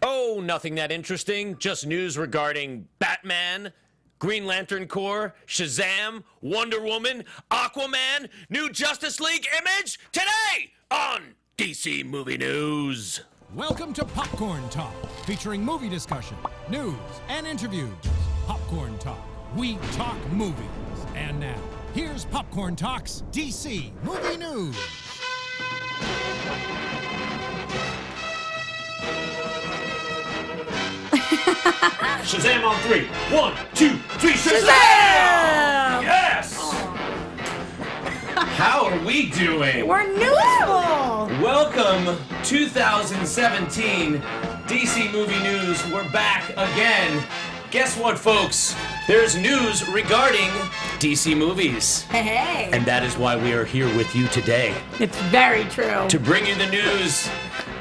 Oh, nothing that interesting. Just news regarding Batman, Green Lantern Corps, Shazam, Wonder Woman, Aquaman, new Justice League image today on DC Movie News. Welcome to Popcorn Talk, featuring movie discussion, news, and interviews. Popcorn Talk. We talk movies. And now, here's Popcorn Talk's DC Movie News. Shazam on 3. 1, 2, 3, Shazam! Yes! How are we doing? We're newsful! Welcome 2017 DC Movie News. We're back again. Guess what, folks? There's news regarding DC movies. Hey! And that is why we are here with you today. It's very true. To bring you the news.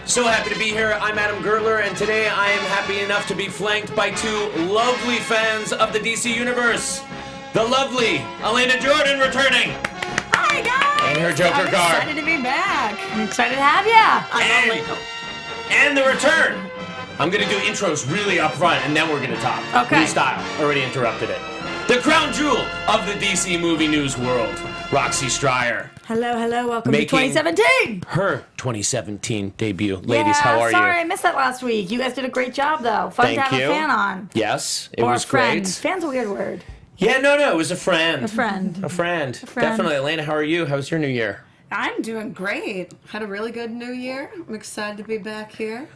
So happy to be here. I'm Adam Gertler, and today I am happy enough to be flanked by two lovely fans of the DC Universe. The lovely Elena Jordan returning. Hi, guys! And her Joker I'm card. excited to be back. I'm excited to have you. And the return. I'm going to do intros really up front, and then we're going to talk. Okay. New style. Already interrupted it. The crown jewel of the DC movie news world, Roxy Striar. Hello, welcome Making to 2017. Her 2017 debut. Ladies, how are sorry, you? I missed that last week. You guys did a great job, though. Fun Thank to have you. a fan on. Yes, it Or was a friend. great. Fan's a weird word. Yeah, no, it was a friend. A friend. A friend. A friend. Definitely. Elena, how are you? How was your new year? I'm doing great. Had a really good new year. I'm excited to be back here.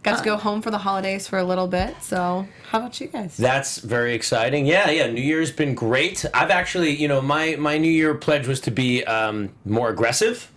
Got to go home for the holidays for a little bit. So, how about you guys? That's very exciting. Yeah. New Year's been great. I've actually, my New Year pledge was to be more aggressive.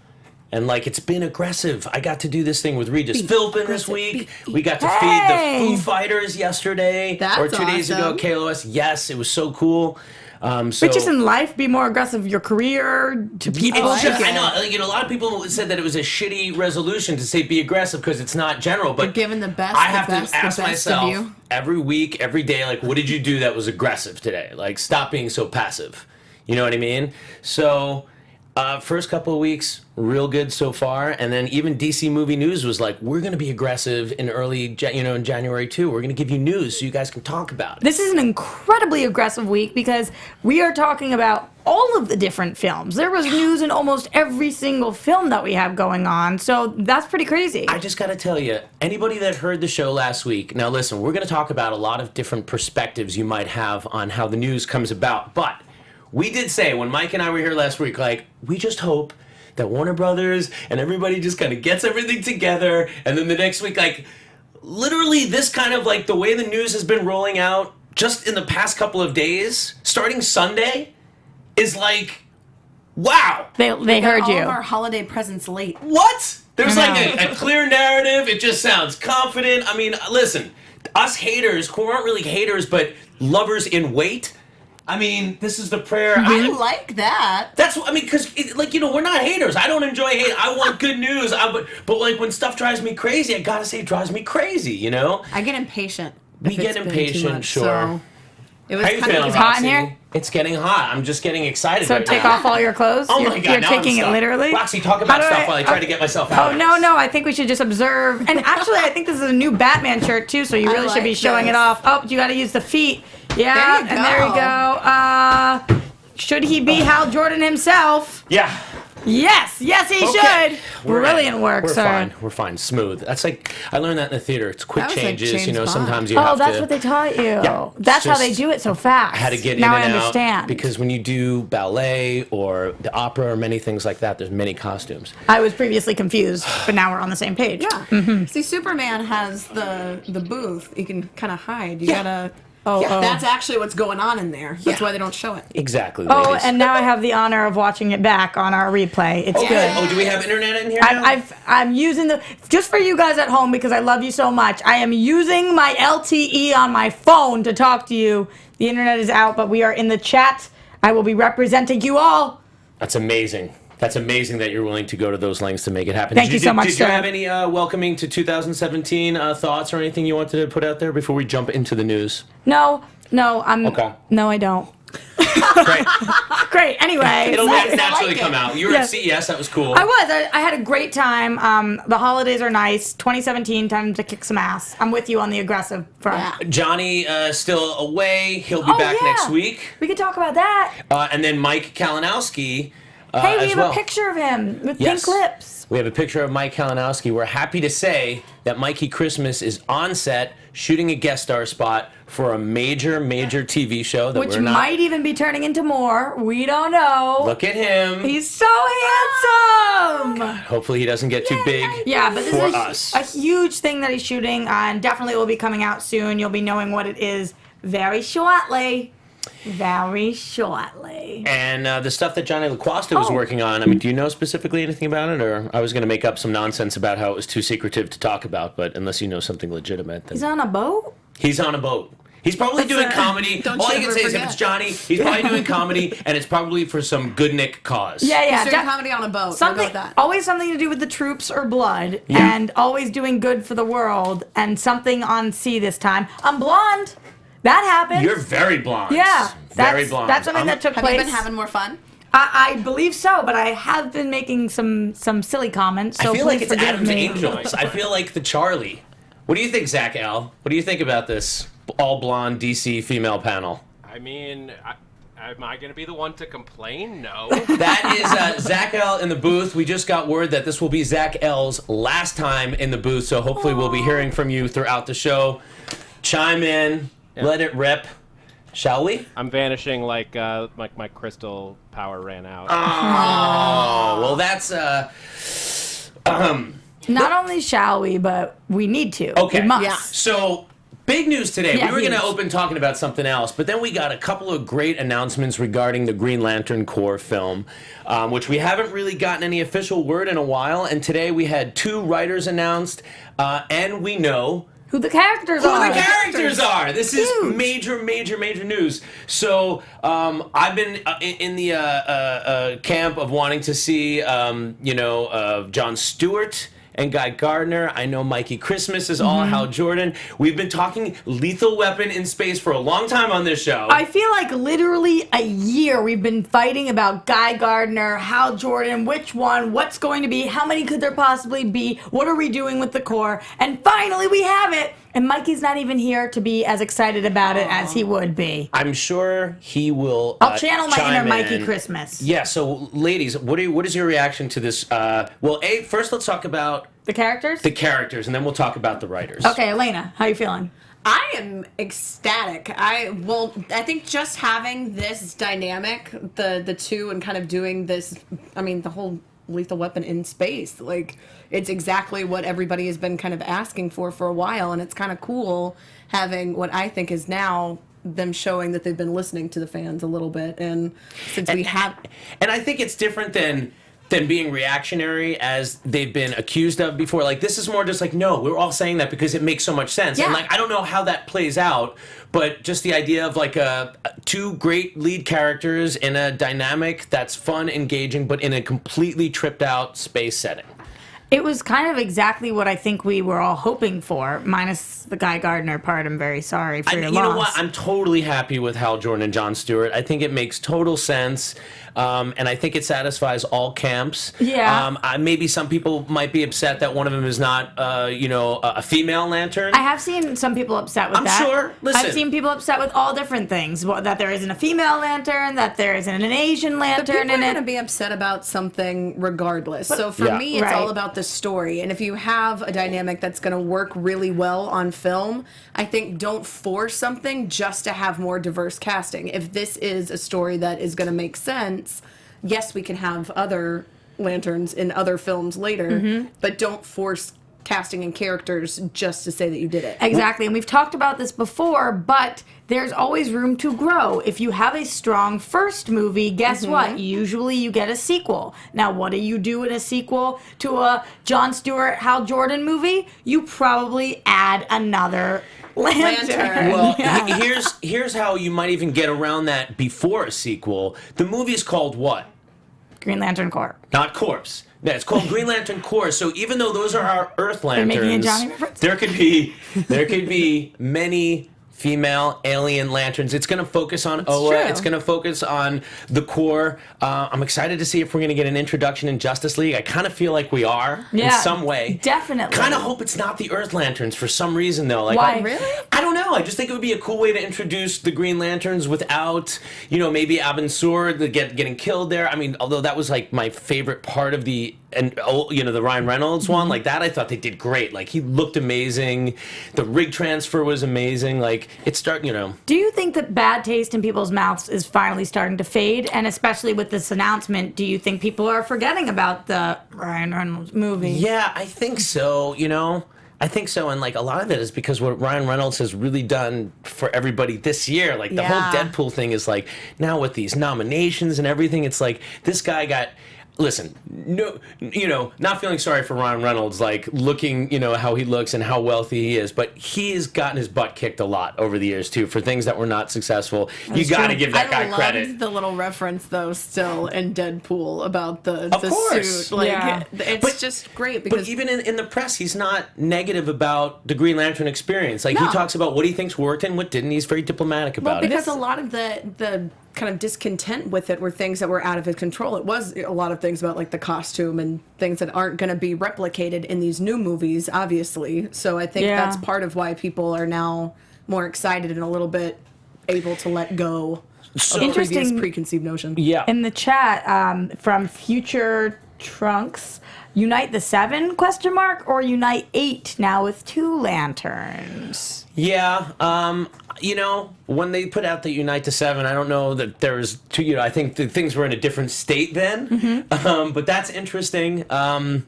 And, it's been aggressive. I got to do this thing with Regis Philbin this week. We got to feed the Foo Fighters yesterday. That's or 2 days ago, awesome. KLOS. Yes, it was so cool. But just in life, be more aggressive your career to people. It's just, I know, a lot of people said that it was a shitty resolution to say be aggressive because it's not general. But You're giving the best, I have the best, to ask the best myself of you. every week, every day, what did you do that was aggressive today? Stop being so passive. You know what I mean? So, first couple of weeks, real good so far. And then even DC Movie News was like, we're going to be aggressive in in January too. We're going to give you news so you guys can talk about it. This is an incredibly aggressive week because we are talking about all of the different films. There was news in almost every single film that we have going on, so that's pretty crazy. I just got to tell you, anybody that heard the show last week, now listen, we're going to talk about a lot of different perspectives you might have on how the news comes about, but we did say, when Mike and I were here last week, we just hope that Warner Brothers and everybody just kind of gets everything together, and then the next week, literally this kind of, the way the news has been rolling out just in the past couple of days, starting Sunday, is wow. They heard all you. of our holiday presents late. What? There's I know. a clear narrative. It just sounds confident. I mean, listen, us haters, who aren't really haters, but lovers in wait, I mean, this is the prayer. I like that. That's what I mean, because we're not haters. I don't enjoy hate. I want good news. But when stuff drives me crazy, I gotta say it drives me crazy. I get impatient. We if get it's been too impatient, much, sure. So it was How you kind feeling, of hot in Roxy? here? It's getting hot. I'm just getting excited. So right take now. off all your clothes? Oh my God! You're now taking I'm it stuck. literally? Roxy, talk about How do stuff while I try to get myself out. Oh, no, I think we should just observe. And actually, I think this is a new Batman shirt, too, so you really should be like showing it this. off. Oh, you got to use the feet. Yeah, There you and there you go. Should he be Hal Jordan himself? Yeah. Yes, he Okay. should. Brilliant work, we're sir. Fine. We're fine. Smooth. That's I learned that in the theater. It's quick That was changes. James Bond. Sometimes you Oh, have to. that's what they taught you. Yeah, That's it's how they just- do it so fast. I had to get now in and I understand. out because when you do ballet or the opera or many things like that, there's many costumes. I was previously confused, but now we're on the same page. Yeah. See, Superman has the booth. You can kind of hide. You gotta. Oh, That's actually what's going on in there. That's Yeah. why they don't show it. Exactly. Oh, ladies. and now I have the honor of watching it back on our replay. It's Okay. good. Oh, do we have internet in here now? I'm using just for you guys at home because I love you so much. I am using my LTE on my phone to talk to you. The internet is out, but we are in the chat. I will be representing you all. That's amazing. That's amazing that you're willing to go to those lengths to make it happen. Thank you so much, Did sir. you have any welcoming to 2017 thoughts or anything you wanted to put out there before we jump into the news? No, Okay. no, I don't. Great. Great. Anyway. It'll nice. naturally I like come it. out. You were Yes. at CES. That was cool. I was. I had a great time. The holidays are nice. 2017, time to kick some ass. I'm with you on the aggressive front. Yeah. Johnny still away. He'll be back yeah. next week. We could talk about that. And then Mike Kalinowski Hey, we as have well. a picture of him with Yes. pink lips. We have a picture of Mike Kalinowski. We're happy to say that Mikey Christmas is on set shooting a guest star spot for a major TV show that Which we're not. might even be turning into more. We don't know. Look at him. He's so handsome. Hopefully he doesn't get too big Yeah, but this for is us. a huge thing that he's shooting, and definitely will be coming out soon. You'll be knowing what it is very shortly. Very shortly. And the stuff that Jonny Loquasto was working on, I mean, do you know specifically anything about it? Or I was going to make up some nonsense about how it was too secretive to talk about, but unless you know something legitimate, then He's on a boat? he's on a boat. He's probably doing comedy. Don't All you I can ever say is if forget. it's Johnny, he's probably doing comedy, and it's probably for some good Nick cause. Yeah. He's doing def- comedy on a boat. Something, We'll go with that. always something to do with the troops or blood, and always doing good for the world, and something on sea this time. I'm blonde. That happened. You're very blonde. Yeah, Very blonde. That's something that took Have place. you been having more fun? I believe so, but I have been making some silly comments. So I feel like please it's forgive Adam's me. Angels. I feel like the Charlie. What do you think, Zach L? What do you think about this all blonde DC female panel? I mean, am I going to be the one to complain? No. That is Zach L in the booth. We just got word that this will be Zach L's last time in the booth, so hopefully we'll be hearing from you throughout the show. Chime in, let it rip. Shall we? I'm vanishing like my crystal power ran out. Oh, well, that's Not only shall we, but we need to. okay. We must. Yeah. So, big news today. Yeah, We were going to huge. open talking about something else, but then we got a couple of great announcements regarding the Green Lantern Corps film, which we haven't really gotten any official word in a while. And today we had 2 writers announced, and we know Who the characters who are. the characters are. This is Huge. major news. So I've been in the camp of wanting to see, Jon Stewart and Guy Gardner. I know Mikey Christmas is all Hal Jordan. We've been talking Lethal Weapon in space for a long time on this show. I feel like literally a year we've been fighting about Guy Gardner, Hal Jordan, which one, what's going to be, how many could there possibly be, what are we doing with the Corps, and finally we have it. And Mikey's not even here to be as excited about it as he would be. I'm sure he will. I'll channel my chime inner Mikey in. Christmas. Yeah. So, ladies, what is your reaction to this? First let's talk about The characters? the characters, and then we'll talk about the writers. Okay, Elena, how you feeling? I am ecstatic. I think just having this dynamic, the two, and kind of doing this, I mean, the whole Lethal Weapon in space, like, it's exactly what everybody has been kind of asking for a while, and it's kind of cool having what I think is now them showing that they've been listening to the fans a little bit, and since we have... And I think it's different than being reactionary as they've been accused of before. Like, this is more just like, no, we're all saying that because it makes so much sense. Yeah. And like, I don't know how that plays out, but just the idea of like two great lead characters in a dynamic that's fun, engaging, but in a completely tripped out space setting. It was kind of exactly what I think we were all hoping for, minus the Guy Gardner part. I'm very sorry for your You loss. know what? I'm totally happy with Hal Jordan and Jon Stewart. I think it makes total sense. And I think it satisfies all camps. Yeah. Maybe some people might be upset that one of them is not, a female lantern. I have seen some people upset with I'm that. sure. Listen. I've seen people upset with all different things. That there isn't a female lantern, that there isn't an Asian lantern People are in going to it. be upset about something regardless. So for Yeah. me, it's Right. all about the story. And if you have a dynamic that's going to work really well on film, I think don't force something just to have more diverse casting. If this is a story that is going to make sense, yes, we can have other lanterns in other films later, but don't force casting and characters just to say that you did it. Exactly, and we've talked about this before, but there's always room to grow. If you have a strong first movie, guess what? Usually you get a sequel. Now, what do you do in a sequel to a Jon Stewart, Hal Jordan movie? You probably add another lantern. Lantern. Well, here's how you might even get around that before a sequel. The movie is called what? Green Lantern Corps. Not Corpse. Yeah, it's called Green Lantern Corps. So even though those are our Earth lanterns, making a Johnny reference? there could be many female alien lanterns. It's going to focus on Oa. true. It's going to focus on the core. I'm excited to see if we're going to get an introduction in Justice League. I kind of feel like we are in some way. Definitely. Kind of hope it's not the Earth Lanterns for some reason, though. Like, Why? Really? I don't know. I just think it would be a cool way to introduce the Green Lanterns without, maybe Abin Sur getting killed there. I mean, although that was like my favorite part of the Ryan Reynolds one, like that, I thought they did great. Like, he looked amazing. The rig transfer was amazing. Like, Do you think that bad taste in people's mouths is finally starting to fade? And especially with this announcement, do you think people are forgetting about the Ryan Reynolds movie? Yeah, I think so, I think so, and like a lot of it is because what Ryan Reynolds has really done for everybody this year. Like the whole Deadpool thing is like, now with these nominations and everything, it's like this guy got. Listen, no, not feeling sorry for Ryan Reynolds, like looking, how he looks and how wealthy he is, but he has gotten his butt kicked a lot over the years too for things that were not successful. You got to give that guy credit. I loved the little reference though, still in Deadpool about the course. suit. Like, Yeah. it's just great because But even in the press, he's not negative about the Green Lantern experience. Like he No. talks about what he thinks worked and what didn't. He's very diplomatic about it. because a lot of the kind of discontent with it were things that were out of his control. It was a lot of things about like the costume and things that aren't going to be replicated in these new movies, obviously. So I think that's part of why people are now more excited and a little bit able to let go of previous preconceived notions. Yeah. In the chat, from Future Trunks, Unite the Seven, or Unite 8 now with 2 lanterns? Yeah, when they put out the Unite the Seven, I don't know that there was two. I think the things were in a different state then. But that's interesting. You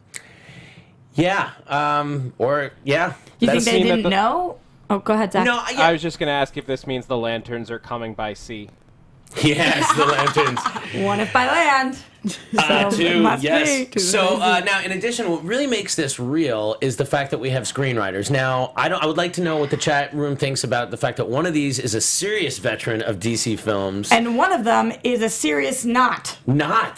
think they didn't know? Oh, go ahead, Zach. No, I was just going to ask if this means the lanterns are coming by sea. Yes, the lanterns. One if by land. So Two, it must yes. be. So now, in addition, what really makes this real is the fact that we have screenwriters. Now, I would like to know what the chat room thinks about the fact that one of these is a serious veteran of DC films, And one of them is a serious not. not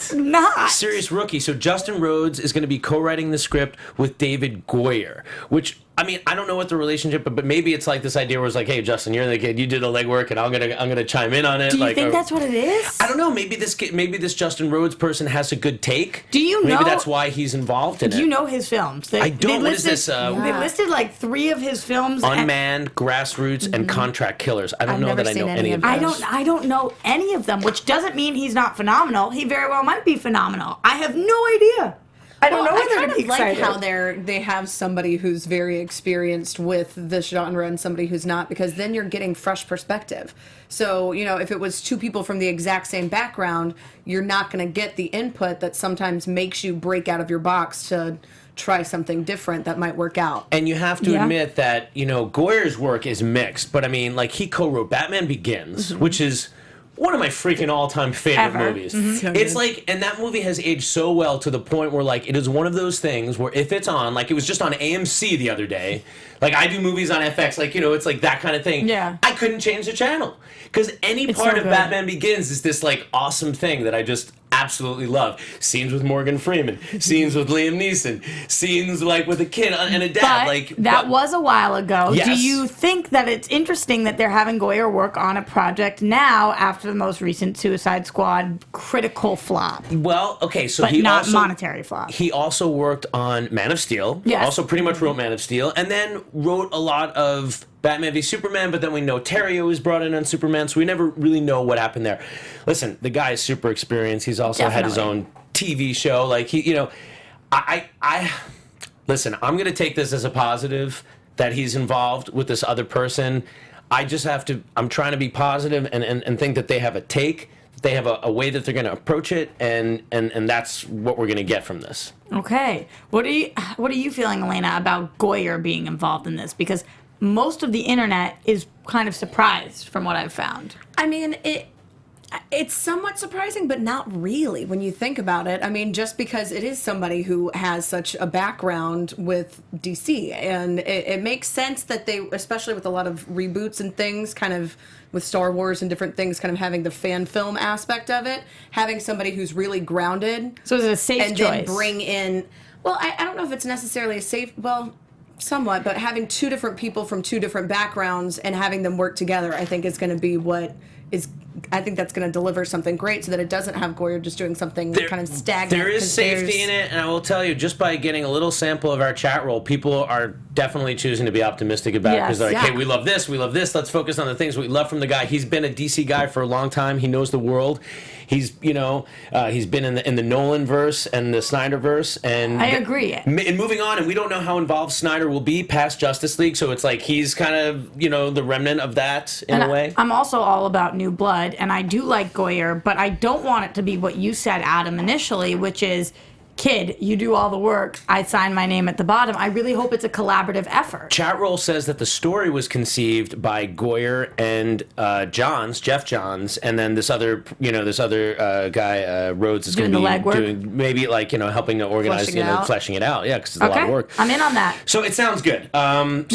serious rookie. So Justin Rhodes is going to be co-writing the script with David Goyer, which. I mean, I don't know what the relationship, but maybe it's like this idea where it's like, hey, Justin, you're the kid, you did the legwork, and I'm gonna chime in on it. Do you like, think that's what it is? I don't know. Maybe this Justin Rhodes person has a good take. Do you Maybe know- that's why he's involved in it. Do you know his films? I don't. What is this? They listed like 3 of his films. Unmanned, Grassroots, and Contract Killers. I don't I've know never that I seen know any any of of I those. don't know any of them, which doesn't mean he's not phenomenal. He very well might be phenomenal. I have no idea. I don't know I whether kind to be of like excited. how they have somebody who's very experienced with this genre and somebody who's not, because then you're getting fresh perspective. So, if it was 2 people from the exact same background, you're not going to get the input that sometimes makes you break out of your box to try something different that might work out. And you have to Yeah. admit that, Goyer's work is mixed. But I mean, like, he co-wrote Batman Begins, which is one of my freaking all-time favorite Ever. movies. It's like, and that movie has aged so well to the point where, like, it is one of those things where if it's on, like, it was just on AMC the other day. Like, I do movies on FX, like, it's like that kind of thing. Yeah. I couldn't change the channel. Because any It's part so of good. Batman Begins is this, like, awesome thing that I just absolutely love. Scenes with Morgan Freeman, scenes with Liam Neeson, scenes, like, with a kid and a dad. But Like that was a while ago. Yes. Do you think that it's interesting that they're having Goyer work on a project now after the most recent Suicide Squad critical flop, Well, okay, so but he not also monetary flop? he also worked on Man of Steel. Yes. Also pretty much wrote Man of Steel, and then wrote a lot of Batman v Superman, but then we know Terrio was brought in on Superman, so we never really know what happened there. Listen, the guy is super experienced. He's also had his Definitely. own TV show. Like, he, I listen, I'm going to take this as a positive that he's involved with this other person. I just have to, I'm trying to be positive and think that they have a take, they have a way that they're going to approach it, and that's what we're going to get from this. Okay. What are you feeling, Elena, about Goyer being involved in this? Because most of the internet is kind of surprised from what I've found. I mean, it's somewhat surprising, but not really when you think about it. I mean, just because it is somebody who has such a background with DC, and it makes sense that they, especially with a lot of reboots and things, kind of with Star Wars and different things, kind of having the fan film aspect of it, having somebody who's really grounded. So is it a safe and choice? then bring in, well, I don't know if it's necessarily a safe, well, Somewhat, but having two different people from two different backgrounds and having them work together, I think is going to be what is. I think that's going to deliver something great, so that it doesn't have Goyer just doing something kind of stagnant. There is safety in it, and I will tell you, just by getting a little sample of our chat roll, people are definitely choosing to be optimistic about it, because they're like, hey, we love this, let's focus on the things we love from the guy. He's been a DC guy for a long time. He knows the world. He's, he's been in the Nolan verse and the Snyder verse, and I agree. And moving on, and we don't know how involved Snyder will be past Justice League, so it's like he's kind of, the remnant of that in a way. I'm also all about new blood, and I do like Goyer, but I don't want it to be what you said, Adam, initially, which is, kid, you do all the work, I sign my name at the bottom. I really hope it's a collaborative effort. Chat roll says that the story was conceived by Goyer and Jeff Johns, and then this other guy, Rhodes, is going to be doing maybe helping to organize, fleshing it out. Yeah, because it's a lot of work. I'm in on that. So it sounds good. I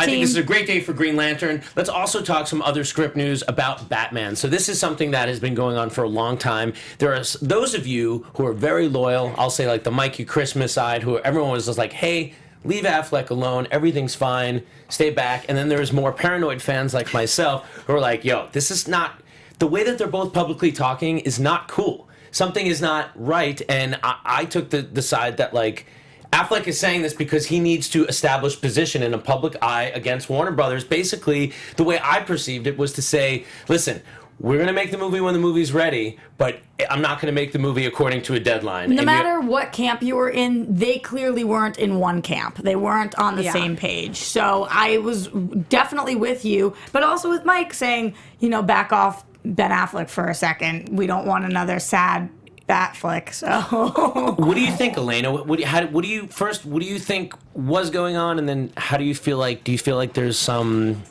think this is a great day for Green Lantern. Let's also talk some other script news about Batman. So this is something that has been going on for a long time. There are those of you who are very loyal, I'll say like the Mikey Christmas side, who everyone was just like, hey, leave Affleck alone, everything's fine, stay back. And then there's more paranoid fans like myself who are like, yo, this is not, the way that they're both publicly talking is not cool. Something is not right. And I took the side that like, Affleck is saying this because he needs to establish position in a public eye against Warner Brothers. Basically, the way I perceived it was to say, listen, we're going to make the movie when the movie's ready, but I'm not going to make the movie according to a deadline. No matter what camp you were in, they clearly weren't in one camp. They weren't on the same page. So I was definitely with you, but also with Mike saying, back off Ben Affleck for a second. We don't want another sad Batflick. So what do you think, Elena? What do you think was going on, and then how do you feel like? Do you feel like there's some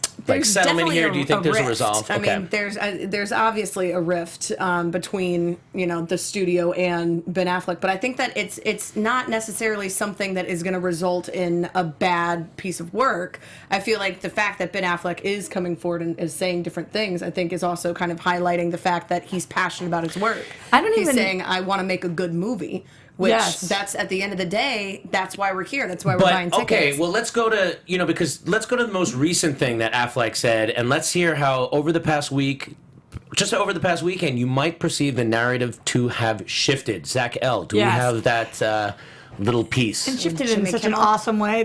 settlement here? Do you think there's a resolve? I mean, there's obviously a rift between the studio and Ben Affleck, but I think that it's not necessarily something that is going to result in a bad piece of work. I feel like the fact that Ben Affleck is coming forward and is saying different things, I think, is also kind of highlighting the fact that he's passionate about his work. He's saying, I want to make a good movie. Which that's at the end of the day, that's why we're here. That's why we're buying tickets. Okay, well, let's go to let's go to the most recent thing that Affleck said, and let's hear how over the past weekend, you might perceive the narrative to have shifted. Zach L, do we have that little piece? And shifted in such an awesome way.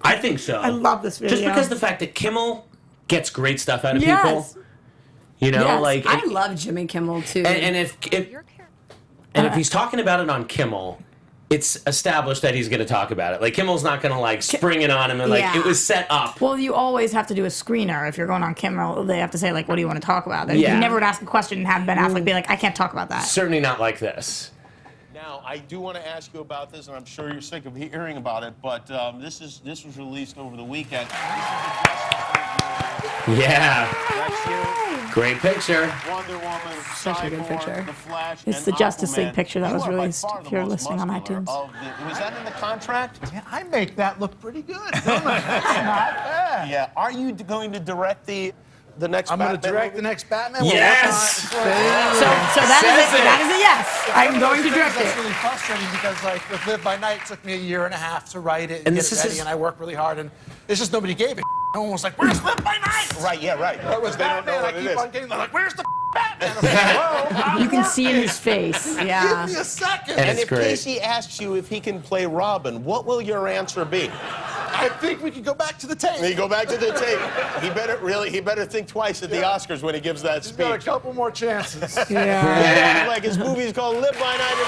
I think so. I love this video. Just because the fact that Kimmel gets great stuff out of people. I love Jimmy Kimmel too. And if he's talking about it on Kimmel, it's established that he's going to talk about it. Like, Kimmel's not going to, spring it on him and, it was set up. Well, you always have to do a screener. If you're going on Kimmel, they have to say, what do you want to talk about? You never would ask a question and have Ben Affleck be like, I can't talk about that. Certainly not like this. Now, I do want to ask you about this, and I'm sure you're sick of hearing about it, but this was released over the weekend. Great picture. Wonder Woman, such a good picture. The Flash, it's the Justice League picture that was released. If you're listening on iTunes, was that in the contract? Yeah, I make that look pretty good. Don't I? That's not bad. Yeah. Are you going to direct the next? I'm going to direct the next Batman. Yes. So that is a yes. I'm going to direct it. It's really frustrating because, with Live by Night, it took me a year and a half to write it and get it ready, and I worked really hard, and it's just nobody gave it. No one was like, "Where's Live by Night?" Right. Yeah. Right. That was Batman. I keep on getting. They're like, "Where's the Batman?" I'm like, whoa, you can see in his face. Yeah. Give me a second. And if Casey asks you if he can play Robin, what will your answer be? I think we could go back to the tape. You go back to the tape. He better think twice at the Oscars when he gives that speech. He's got a couple more chances. Like his movie's called Live by Night. It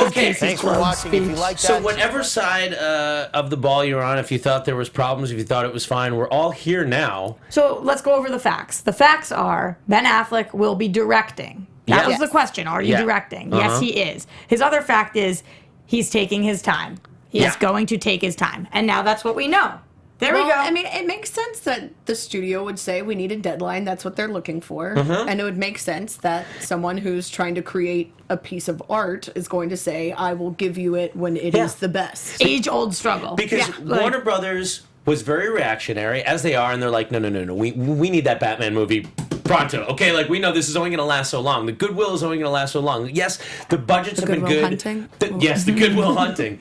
opens. Thanks for watching. If you like that. So whatever side of the ball you're on, if you thought there was problems, if you thought it was fine, we're all here now. So let's go over the facts. The facts are Ben Affleck will be directing. That was the question. Are you directing? Yes, he is. His other fact is he's taking his time. He is going to take his time. And now that's what we know. There we go. I mean, it makes sense that the studio would say we need a deadline. That's what they're looking for. And it would make sense that someone who's trying to create a piece of art is going to say, I will give you it when it is the best. Age-old struggle. Because Warner Brothers was very reactionary, as they are, and they're like, no. We need that Batman movie pronto. Okay, we know this is only going to last so long. The goodwill is only going to last so long. Yes, the budgets have been good. Hunting? Yes, the goodwill hunting.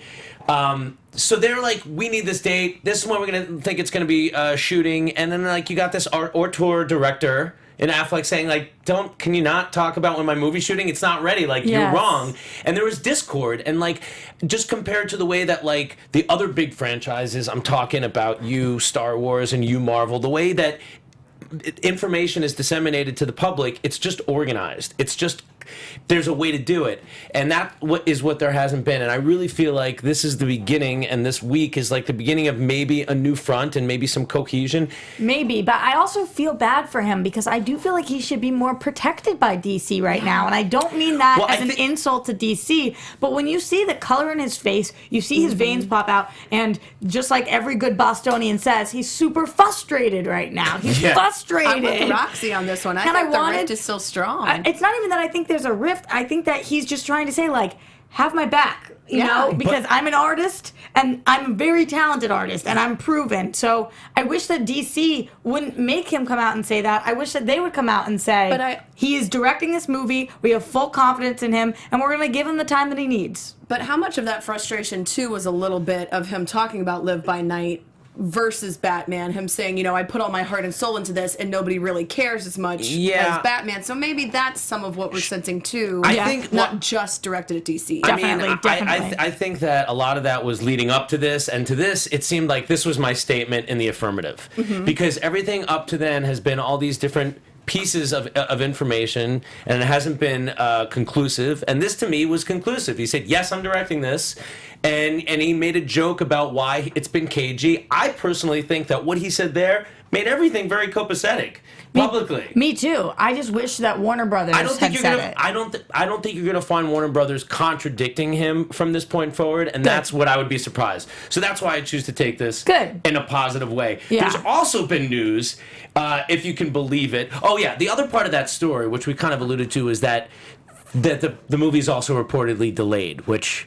So they're like, we need this date. This is when we're gonna think it's gonna be shooting. And then like you got this auteur director in Affleck saying like, can you not talk about when my movie's shooting? It's not ready. Like you're wrong. And there was discord. And like, just compared to the way that like the other big franchises, I'm talking about you Star Wars and you Marvel, the way that information is disseminated to the public, it's just organized. It's just there's a way to do it, and that is what there hasn't been. And I really feel like this is the beginning, and this week is like the beginning of maybe a new front and maybe some cohesion. Maybe, but I also feel bad for him because I do feel like he should be more protected by DC right now, and I don't mean that as an insult to DC, but when you see the color in his face, you see his veins pop out, and just like every good Bostonian says, he's super frustrated right now. He's frustrated. I'm with Roxy on this one. I think the rift is still strong. It's not even that I think there's a rift. I think that he's just trying to say, like, have my back, you know, because I'm an artist and I'm a very talented artist and I'm proven. So I wish that DC wouldn't make him come out and say that. I wish that they would come out and say, he is directing this movie, we have full confidence in him, and we're going to give him the time that he needs. But how much of that frustration, too, was a little bit of him talking about Live by Night versus Batman, him saying, you know, I put all my heart and soul into this and nobody really cares as much as Batman. So maybe that's some of what we're sensing too. I think not just directed at DC. Definitely. I think that a lot of that was leading up to this, and to this, it seemed like this was my statement in the affirmative. Because everything up to then has been all these different pieces of information, and it hasn't been conclusive. And this to me was conclusive. He said, yes, I'm directing this. And he made a joke about why it's been cagey. I personally think that what he said there made everything very copacetic publicly. Me too. I just wish that Warner Brothers had said it. I don't think you're gonna find Warner Brothers contradicting him from this point forward, and that's what I would be surprised. So that's why I choose to take this in a positive way. Yeah. There's also been news, if you can believe it. Oh yeah, the other part of that story, which we kind of alluded to, is that the movie is also reportedly delayed, which.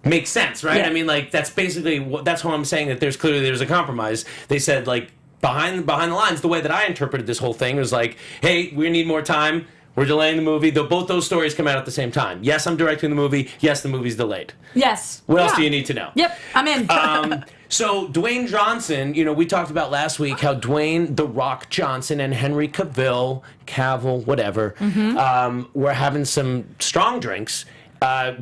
Makes sense, right? I mean, like, that's basically that's why I'm saying that there's a compromise. They said, like, behind the lines, the way that I interpreted this whole thing was like, hey, we need more time. We're delaying the movie. Both those stories come out at the same time. Yes, I'm directing the movie. Yes, the movie's delayed. Yes. What else do you need to know? Yep, I'm in. So Dwayne Johnson, you know, we talked about last week how Dwayne "The Rock" Johnson and Henry Cavill, whatever, were having some strong drinks.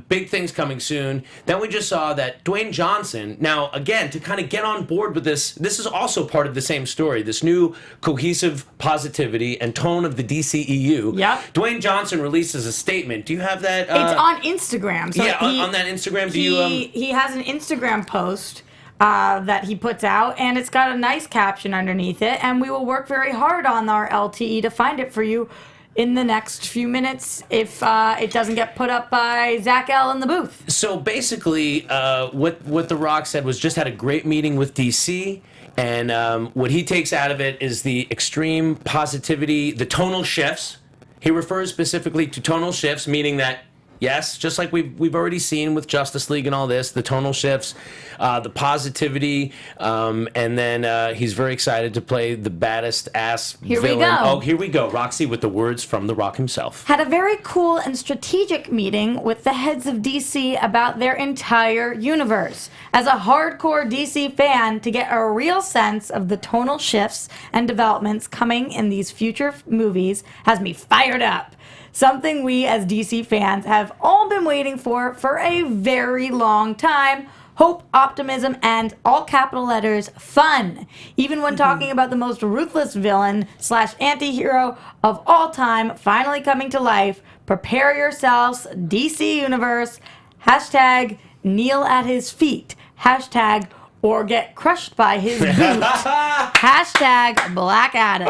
Big things coming soon. Then we just saw that Dwayne Johnson, now again, to kind of get on board with this is also part of the same story, this new cohesive positivity and tone of the DCEU. Yep. Dwayne Johnson releases a statement. Do you have that? It's on Instagram. So on that Instagram, he has an Instagram post that he puts out, and it's got a nice caption underneath it, and we will work very hard on our LTE to find it for you in the next few minutes if it doesn't get put up by Zach L. in the booth. So basically, what The Rock said was just had a great meeting with DC, and what he takes out of it is the extreme positivity, the tonal shifts. He refers specifically to tonal shifts, meaning that, yes, just like we've already seen with Justice League and all this, the tonal shifts, the positivity, and then he's very excited to play the baddest ass villain. We go. Oh, here we go. Roxy with the words from The Rock himself. Had a very cool and strategic meeting with the heads of DC about their entire universe. As a hardcore DC fan, to get a real sense of the tonal shifts and developments coming in these future movies has me fired up. Something we as DC fans have all been waiting for a very long time. Hope, optimism, and all capital letters, fun. Even when talking about the most ruthless villain / anti-hero of all time finally coming to life, prepare yourselves, DC Universe, hashtag kneel at his feet, hashtag or get crushed by his boot, hashtag Black Adam.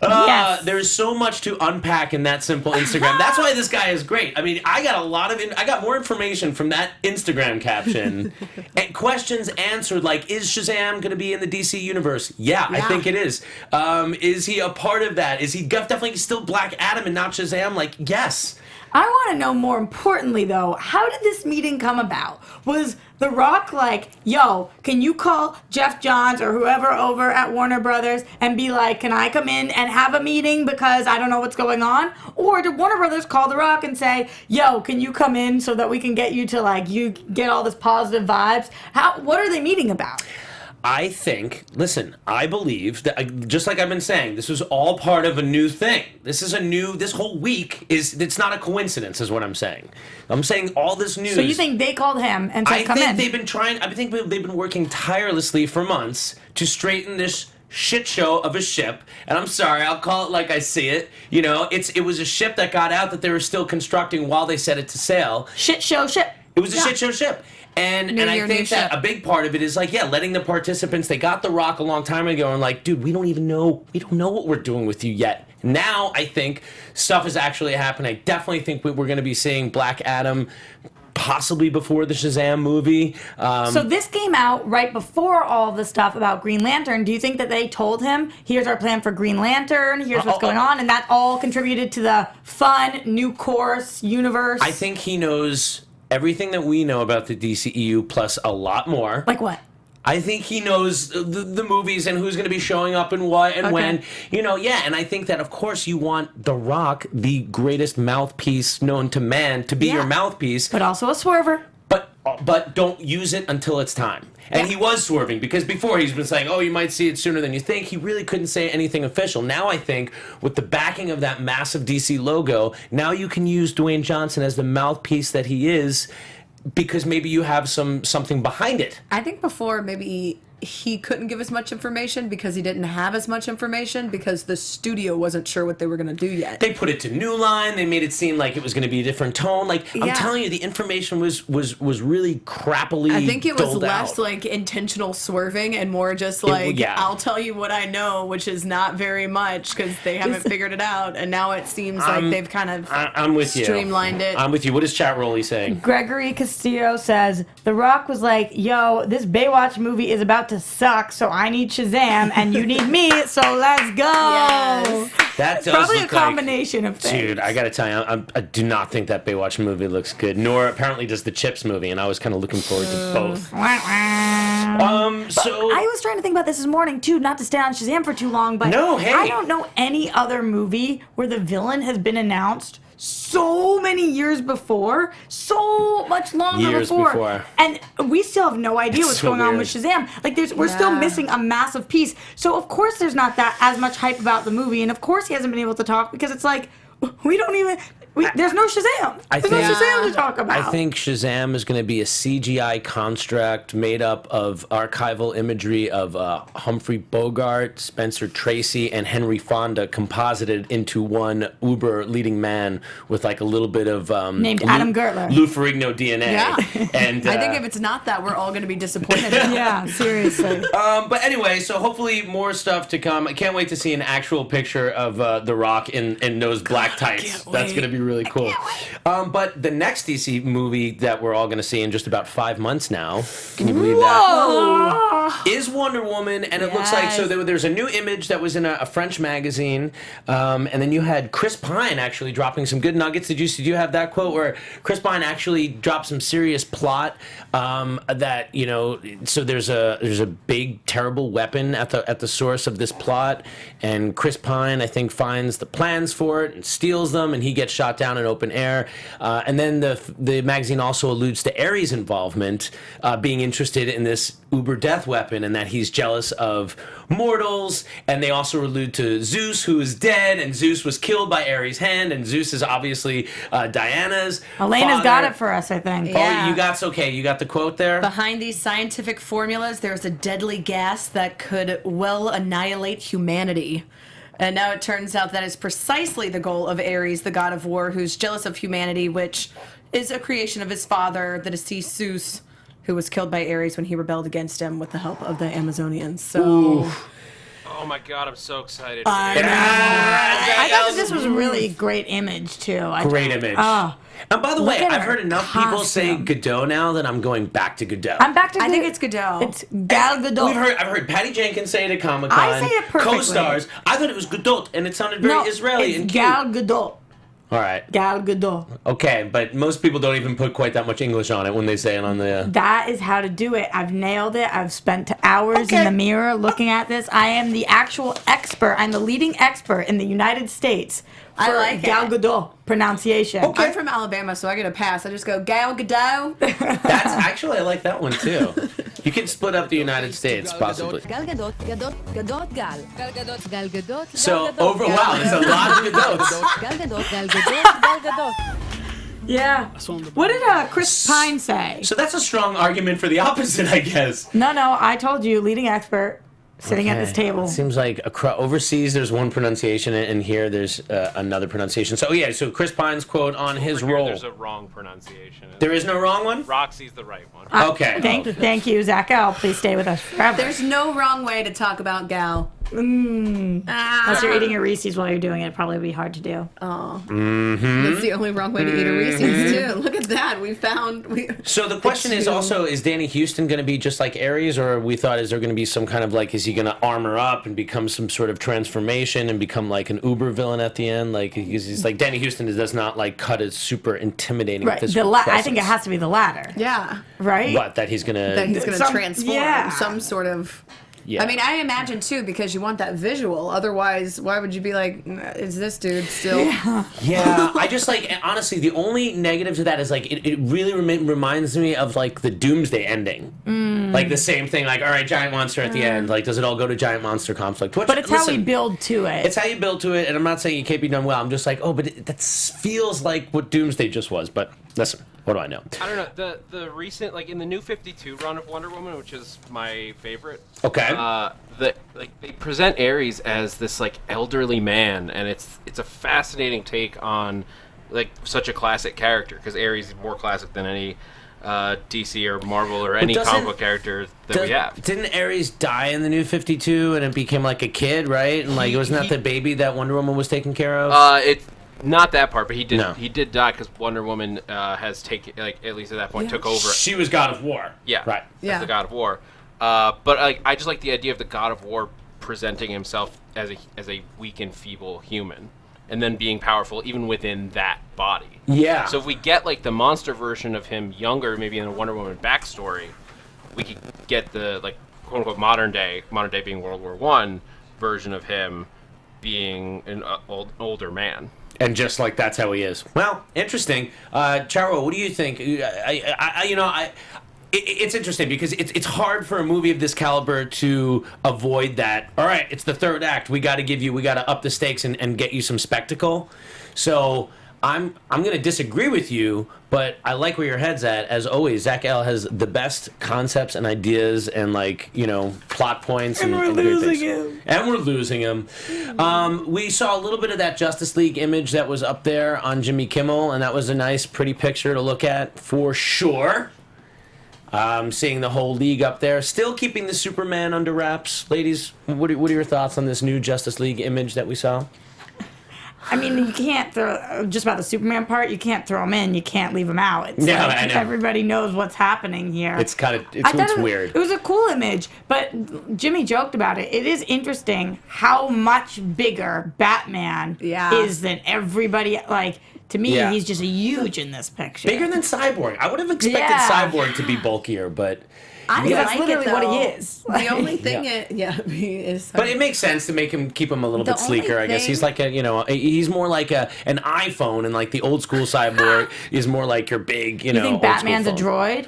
Yes. There's so much to unpack in that simple Instagram. That's why this guy is great. I mean, I got more information from that Instagram caption. And questions answered, like, is Shazam going to be in the DC universe? Yeah, I think it is. Is he a part of that? Is he definitely still Black Adam and not Shazam? Like, yes. I want to know more importantly, though, how did this meeting come about? Was The Rock, like, yo, can you call Jeff Johns or whoever over at Warner Brothers and be like, can I come in and have a meeting because I don't know what's going on? Or did Warner Brothers call The Rock and say, yo, can you come in so that we can get you to, like, you get all this positive vibes? What are they meeting about? I think, listen, I believe that, just like I've been saying, this was all part of a new thing. This whole week it's not a coincidence, is what I'm saying. I'm saying all this news. So you think they called him and said, come in? I think they've been working tirelessly for months to straighten this shit show of a ship, and I'm sorry, I'll call it like I see it. You know, it was a ship that got out that they were still constructing while they set it to sail. Shit show ship. It was a shit show ship. And I think that a big part of it is like, letting the participants, they got The Rock a long time ago and like, dude, we don't know what we're doing with you yet. Now I think stuff is actually happening. I definitely think we're going to be seeing Black Adam possibly before the Shazam movie. So this came out right before all the stuff about Green Lantern. Do you think that they told him, here's our plan for Green Lantern, here's what's going on, and that all contributed to the fun, new course, universe? I think he knows everything that we know about the DCEU plus a lot more. Like what? I think he knows the movies and who's going to be showing up and what and when. You know, and I think that, of course, you want The Rock, the greatest mouthpiece known to man, to be your mouthpiece. But also a swerver. But don't use it until it's time. And he was swerving, because before he's been saying, you might see it sooner than you think. He really couldn't say anything official. Now I think with the backing of that massive DC logo, now you can use Dwayne Johnson as the mouthpiece that he is, because maybe you have something behind it. I think before maybe he couldn't give as much information because he didn't have as much information because the studio wasn't sure what they were going to do yet. They put it to New Line. They made it seem like it was going to be a different tone. Like, I'm telling you, the information was really crappily I think it was doled less out. like intentional swerving and more just like, I'll tell you what I know, which is not very much because they haven't figured it out. And now it seems like they've kind of I'm with streamlined it. I'm with you. What is Chat Rolly saying? Gregory Castillo says, The Rock was like, yo, this Baywatch movie is about to suck, so I need Shazam, and you need me, so let's go. Yes. That does Probably a look combination of things. Dude, I gotta tell you, I do not think that Baywatch movie looks good, nor apparently does the Chips movie, and I was kind of looking forward to both. So So I was trying to think about this morning too, not to stay on Shazam for too long, but No, hey. I don't know any other movie where the villain has been announced so many years before, so much longer Years before. and we still have no idea It's what's so going on weird. with Shazam. Like, we're still missing a massive piece. So of course there's not that as much hype about the movie, and of course he hasn't been able to talk because it's like we don't even. There's no Shazam. There's no Shazam to talk about. I think Shazam is going to be a CGI construct made up of archival imagery of Humphrey Bogart, Spencer Tracy, and Henry Fonda composited into one uber leading man with like a little bit of named Adam Gertler. Lou Ferrigno DNA. Yeah. And I think if it's not that, we're all going to be disappointed. Yeah, seriously. but anyway, so hopefully more stuff to come. I can't wait to see an actual picture of The Rock in those black tights. That's going to be really cool. But the next DC movie that we're all going to see in just about 5 months now, can you believe that? Is Wonder Woman, and it looks like, so there's a new image that was in a French magazine, and then you had Chris Pine actually dropping some good nuggets. Did you have that quote where Chris Pine actually dropped some serious plot that, you know, so there's a big terrible weapon at the source of this plot, and Chris Pine, I think, finds the plans for it and steals them, and he gets shot down in open air. And then the magazine also alludes to Ares' involvement, being interested in this uber death weapon, and that he's jealous of mortals. And they also allude to Zeus, who is dead, and Zeus was killed by Ares' hand, and Zeus is obviously Diana's Elena's father. got it for us, I think. Yeah. Oh, you got the quote there? Behind these scientific formulas, there's a deadly gas that could well annihilate humanity. And now it turns out that is precisely the goal of Ares, the god of war, who's jealous of humanity, which is a creation of his father, the deceased Zeus, who was killed by Ares when he rebelled against him with the help of the Amazonians. So, Oh my god, I'm so excited. I thought that this was a really great image too. Great image. And by the Look way, at I've her heard enough people say costume. Godot now that I'm going back to Godot. I'm back to I think it's Godot. It's Gal Gadot. I've heard Patty Jenkins say it at Comic Con. I say it perfectly. Co-stars. I thought it was Godot, and it sounded very Israeli it's and cute. Gal Gadot. All right. Gal Gadot. Okay, but most people don't even put quite that much English on it when they say it on the... That is how to do it. I've nailed it. I've spent hours in the mirror looking at this. I am the actual expert. I'm the leading expert in the United States for I like Gal it. Gadot pronunciation. I'm from Alabama, so I get a pass. I just go Gal Gadot. That's actually, I like that one too. You can split up the United States, possibly. Gal Gadot, Gadot, Gal. Gal Gadot, Gal Gadot. So, wow, there's a lot of Gadots. Gal Gadot, Gal Gadot, Gal Gadot. Yeah. What did Chris Pine say? So that's a strong argument for the opposite, I guess. No, I told you, leading expert, sitting at this Okay. table. It seems like overseas there's one pronunciation, and here there's another pronunciation. So so Chris Pine's quote on his Over here, role. There's a wrong pronunciation. There is no wrong one? Roxy's the right one. Okay. Thank you, Zach L. Please stay with us forever. There's no wrong way to talk about Gal. Unless you're eating a Reese's while you're doing it, it'd probably be hard to do. That's the only wrong way to eat a Reese's too. Look at that. So the question is also, is Danny Houston going to be just like Ares, or we thought, is there going to be some kind of like, is he going to armor up and become some sort of transformation and become like an uber villain at the end? Like he's like Danny Houston does not like cut as super intimidating. Right. Physical I think it presence. has to be the latter. Yeah. Right? What, that he's going That he's to... going to transform. yeah. Some sort of. Yeah. I mean, I imagine too, because you want that visual. Otherwise, why would you be like, is this dude still? Yeah, I just like, honestly, the only negative to that is like, it really reminds me of like the Doomsday ending. Like the same thing, like, all right, giant monster at the end. Like, does it all go to giant monster conflict? Which, But it's how we listen, build to it. It's how you build to it, and I'm not saying it can't be done well. I'm just like, but that feels like what Doomsday just was. But listen, what do I know? I don't know. The recent, like in the New 52 run of Wonder Woman, which is my favorite. Okay. They present Ares as this like elderly man, and it's a fascinating take on like such a classic character, because Ares is more classic than any DC or Marvel or any comic book character that we have. Didn't Ares die in the New 52 and it became like a kid, right? And like, wasn't that the baby that Wonder Woman was taking care of? It's not that part, but he did. No. He did die because Wonder Woman has taken, like, at least at that point, took over. She was God of War. Yeah, Right. Yeah. as the God of War. But like, I just like the idea of the God of War presenting himself as a weak and feeble human, and then being powerful even within that body. Yeah. So if we get like the monster version of him younger, maybe in a Wonder Woman backstory, we could get the like quote unquote modern day being World War I version of him being an older man. And just like that's how he is. Well, interesting. Charo, what do you think? It's interesting because it's hard for a movie of this caliber to avoid that. All right, it's the third act. We got to up the stakes and get you some spectacle. So I'm going to disagree with you, but I like where your head's at. As always, Zach L has the best concepts and ideas and plot points. And we're losing him. And we're losing him. We saw a little bit of that Justice League image that was up there on Jimmy Kimmel, and that was a nice, pretty picture to look at for sure. Seeing the whole league up there, still keeping the Superman under wraps. Ladies, what are your thoughts on this new Justice League image that we saw? I mean, you can't throw, just about the Superman part, you can't throw him in, you can't leave him out. It's No, I know. Everybody knows what's happening here. It's kind of, I thought it's weird. It was a cool image, but Jimmy joked about it. It is interesting how much bigger Batman is than everybody, to me, Yeah. he's just huge in this picture. Bigger than Cyborg. I would have expected Yeah. Cyborg to be bulkier, but... I That's like literally it, what he though. is. The only thing, he is. But it makes sense to keep him a little The bit sleeker. only I guess thing- he's like he's more like an iPhone, and like the old school Cyborg is more like your big, You think old Batman's a school phone. droid?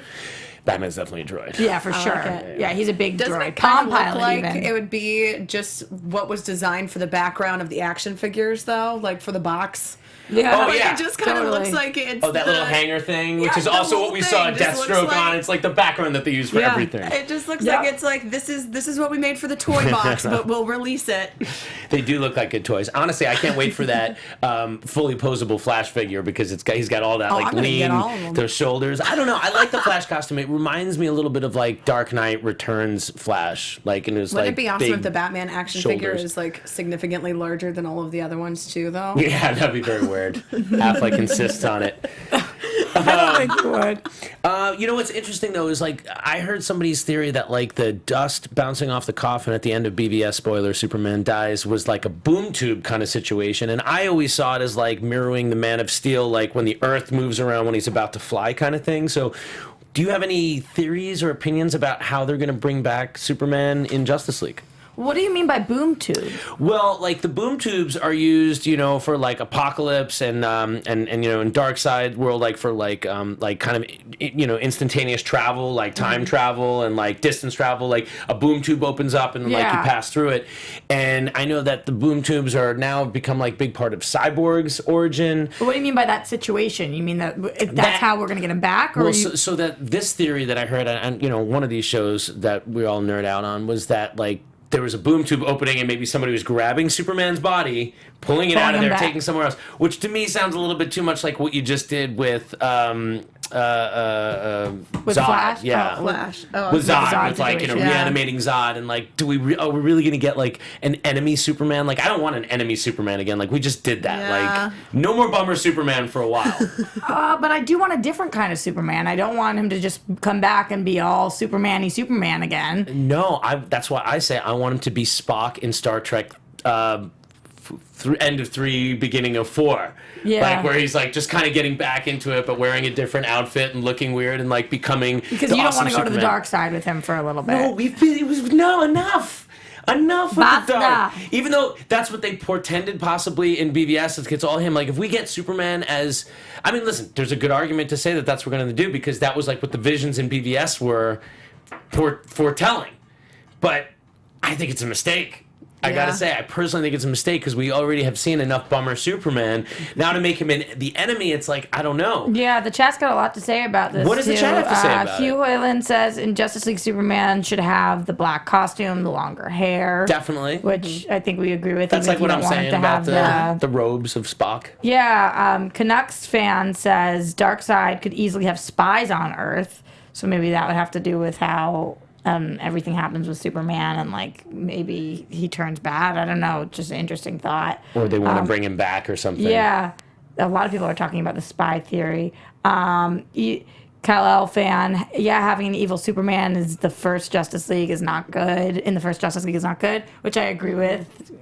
Batman's definitely a droid. Yeah, for I sure. like it. Yeah, he's a big Doesn't droid. it kind Palm of look Pilot like even. it would be just what was designed for the background of the action figures, though, like for the box? Yeah. Oh, Like, yeah. it just kind of Totally. looks like it's Oh, that the, little hanger thing, which Yeah, is the also whole what we saw thing just Deathstroke looks on. like- It's like the background that they use for Yeah. everything. It just looks Yeah. like it's like this is what we made for the toy box, but we'll release it. They do look like good toys. Honestly, I can't wait for that fully posable Flash figure because he's got all that I'm gonna lean, get all of them. their shoulders. I don't know. I like the Flash costume. It reminds me a little bit of like Dark Knight Returns Flash. And it was Wouldn't like it be awesome big if the Batman action figure shoulders. is like significantly larger than all of the other ones too, though? Yeah, that'd be very weird. Affleck insists on it. I don't think you would. You know what's interesting though is like I heard somebody's theory that like the dust bouncing off the coffin at the end of BVS, spoiler, Superman dies, was like a boom tube kind of situation, and I always saw it as like mirroring the Man of Steel, like when the Earth moves around when he's about to fly kind of thing. So do you have any theories or opinions about how they're going to bring back Superman in Justice League? What do you mean by boom tube? Well, like the boom tubes are used, you know, for like Apocalypse and you know, in Dark Side world, like for like kind of, you know, instantaneous travel, like time travel and like distance travel. Like a boom tube opens up and like you pass through it. And I know that the boom tubes are now become like big part of Cyborg's origin. But what do you mean by that situation? You mean that's how we're gonna get him back? Or well, so that this theory that I heard on, you know, one of these shows that we all nerd out on was that like there was a boom tube opening and maybe somebody was grabbing Superman's body, pulling it out of there, taking somewhere else, which to me sounds a little bit too much like what you just did with with Zod. Flash? Yeah. Oh, Flash. With Zod, with like, you know, reanimating Zod, and like, are we really gonna get like an enemy Superman? Like, I don't want an enemy Superman again. Like, we just did that. Like, no more bummer Superman for a while. But I do want a different kind of Superman. I don't want him to just come back and be all Superman-y Superman again. No, that's why I say I want him to be Spock in Star Trek. End of 3, beginning of 4. Yeah. Like where he's like just kind of getting back into it, but wearing a different outfit and looking weird and like becoming because you don't want to go to the dark side with him for a little bit. No, enough with the dark. Even though that's what they portended possibly in BVS, it's all him. Like if we get Superman as, I mean, listen, there's a good argument to say that that's what we're going to do because that was like what the visions in BVS were foretelling. But I think it's a mistake. I gotta say, I personally think it's a mistake because we already have seen enough bummer Superman. Now to make him the enemy, it's like, I don't know. Yeah, the chat's got a lot to say about this. What does the chat have to say about Hugh it? Hoyland says in Justice League Superman should have the black costume, the longer hair. Definitely. Which I think we agree with. That's like what I'm saying about the robes of Spock. Yeah, Canucks fan says Darkseid could easily have spies on Earth. So maybe that would have to do with how everything happens with Superman and like maybe he turns bad. I don't know. Just an interesting thought. Or they want to bring him back or something. Yeah. A lot of people are talking about the spy theory. Kal-El fan, having an evil Superman is the first Justice League is not good. In the first Justice League is not good, which I agree with.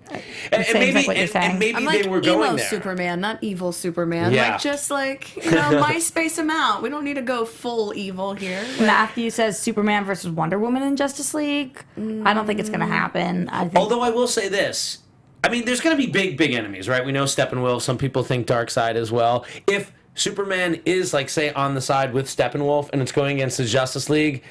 And maybe, like what you're saying. and maybe I'm like they were going emo there. Superman, not evil Superman. Yeah. Like just like, you know, MySpace him out. We don't need to go full evil here. Matthew says Superman versus Wonder Woman in Justice League. I don't think it's going to happen. Although I will say this. I mean, there's going to be big enemies, right? We know Steppenwolf. Some people think Darkseid as well. If Superman is, like, say, on the side with Steppenwolf and it's going against the Justice League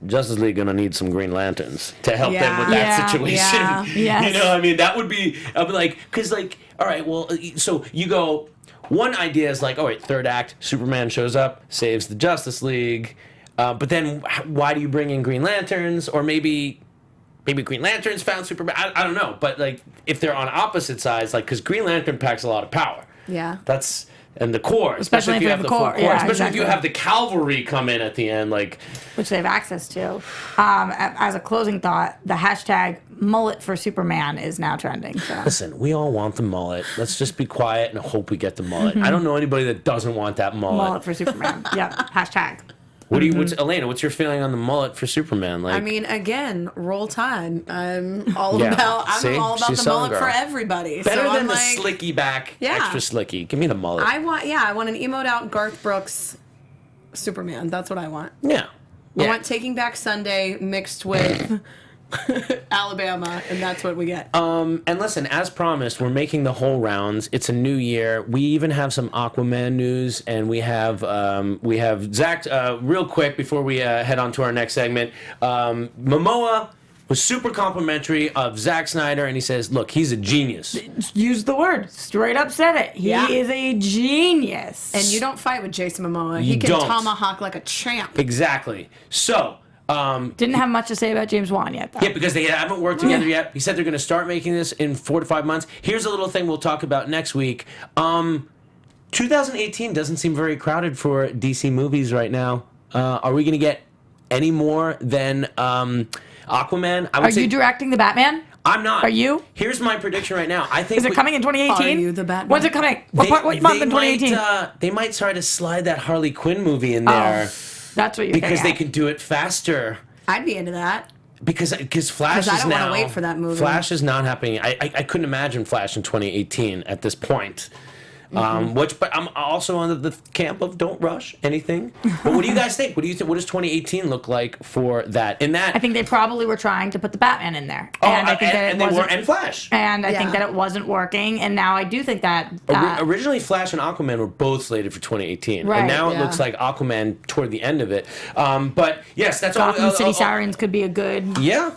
gonna need some Green Lanterns to help them with that situation. Yeah. Yes. You know, I mean, that would be, I'd be like, because, like, all right, well, so you go, one idea is like, all right, third act, Superman shows up, saves the Justice League, but then why do you bring in Green Lanterns? Or maybe Green Lanterns found Superman. I don't know, but like if they're on opposite sides, like because Green Lantern packs a lot of power. Yeah. And the core, especially if you have the full core, especially if you have the cavalry come in at the end, like which they have access to. As a closing thought, the hashtag mullet for Superman is now trending. So. Listen, we all want the mullet. Let's just be quiet and hope we get the mullet. I don't know anybody that doesn't want that mullet. Mullet for Superman. Yep. Hashtag. Elena, what's your feeling on the mullet for Superman? Like, I mean, again, roll time. I'm all about the mullet for everybody. Better so than I'm the like, slicky back, extra slicky. Give me the mullet. I want an emote out Garth Brooks Superman. That's what I want. Yeah. I want Taking Back Sunday mixed with Alabama, and that's what we get. And listen, as promised, we're making the whole rounds. It's a new year. We even have some Aquaman news, and we have Zach. Real quick before we head on to our next segment, Momoa was super complimentary of Zack Snyder, and he says, "Look, he's a genius." Use the word. Straight up said it. He is a genius. And you don't fight with Jason Momoa. He can tomahawk like a champ. Exactly. So. Didn't have much to say about James Wan yet, though. Yeah, because they haven't worked together yet. He said they're going to start making this in 4 to 5 months. Here's a little thing we'll talk about next week. 2018 doesn't seem very crowded for DC movies right now. Are we going to get any more than Aquaman? Are you directing the Batman? I'm not. Are you? Here's my prediction right now. I think Is it coming in 2018? Are you the Batman? When's it coming? What month in 2018? They might try to slide that Harley Quinn movie in there That's what you're because getting they at. can do it faster. I'd be into that. Because Flash is now. I don't wanna wait for that movie. Flash is not happening. I couldn't imagine Flash in 2018 at this point. But I'm also on the camp of don't rush anything. But what do you guys think? What do you think? What does 2018 look like for that? In that, I think they probably were trying to put the Batman in there, and I think that it wasn't. and Flash. And I think Yeah. that it wasn't working, and now I do think that Originally, Flash and Aquaman were both slated for 2018, Right, and now it yeah. looks like Aquaman toward the end of it. But yes, that's all. Gotham City Sirens could be a good Yeah,